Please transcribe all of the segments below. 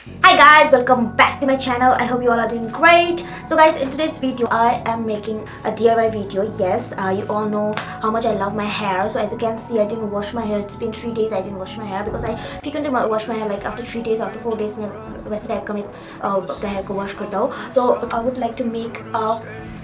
Hi guys, welcome back to my channel. I hope you all are doing great. So guys, in today's video I am making a DIY video. Yes, you all know how much I love my hair. So as you can see, I didn't wash my hair. It's been 3 days I didn't wash my hair because I frequently wash my hair like after 3 days, after 4 days में वैसे type का मैं अपने hair को wash करता हूँ. So I would like to make a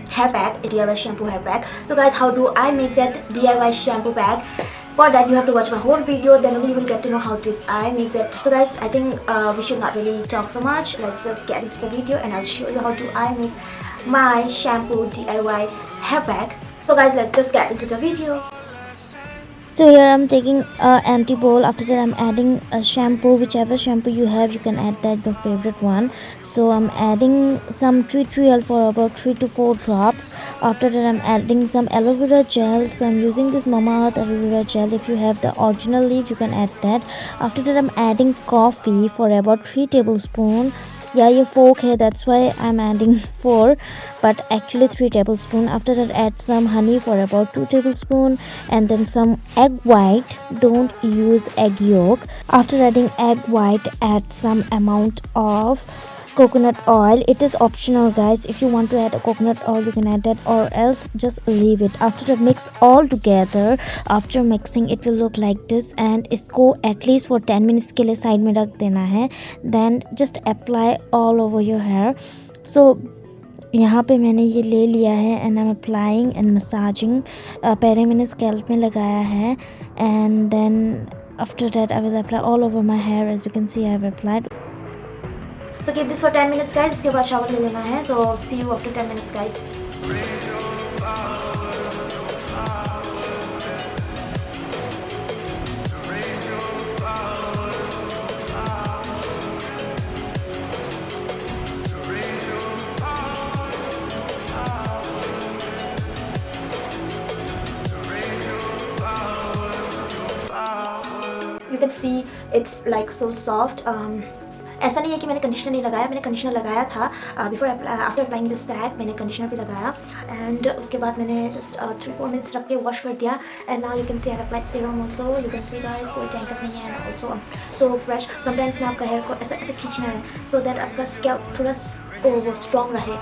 hair pack, a DIY shampoo hair pack. So guys, how do I make that DIY shampoo pack? For that you have to watch my whole video, then only you will get to know how did I make that. So guys, I think we should not really talk so much. Let's just get into the video and I'll show you how do I make my shampoo DIY hair pack. So guys, let's just get into the video. So here I'm taking a empty bowl. After that I'm adding a shampoo, whichever shampoo you have you can add that, your favorite one. So I'm adding some tree oil for about 3 to 4 drops. After that I'm adding some aloe vera gel. So I'm using this Mama Earth aloe vera gel. If you have the original leaf you can add that. After that I'm adding coffee for about 3 tablespoons. Yeah, your fork here, that's why I'm adding 4, but actually 3 tablespoons. After that add some honey for about 2 tablespoons, and then some egg white. Don't use egg yolk. After adding egg white, add some amount of coconut oil. It is optional guys, if you want to add a coconut oil you can add that, or else just leave it. After that mix all together. After mixing it will look like this, and इसको at least for 10 minutes के लिए side में रख देना है. Then just apply all over your hair. So यहाँ पे मैंने ये ले लिया है and I'm applying and massaging. पहले मैंने scalp में लगाया है, and then after that I will apply all over my hair. As you can see I have applied. So keep this for 10 minutes guys. उसके बाद shower ले लेना है. So see you after 10 minutes guys. You can see it's like so soft. ऐसा नहीं है कि मैंने कंडीशनर नहीं लगाया, मैंने कंडीशनर लगाया था before after applying this pack. मैंने कंडीशनर भी लगाया एंड उसके बाद मैंने जस्ट 3-4 मिनट्स रख के वॉश कर दिया. And now you can see I have applied serum also. You can see guys कोई टैंकर नहीं है आल्सो सो फ्रेश. समटाइम्स ना आपका हेयर को ऐसे ऐसे खींचना है सो दैट आपका स्कैल्प थोड़ा वो स्ट्रॉन्ग रहे.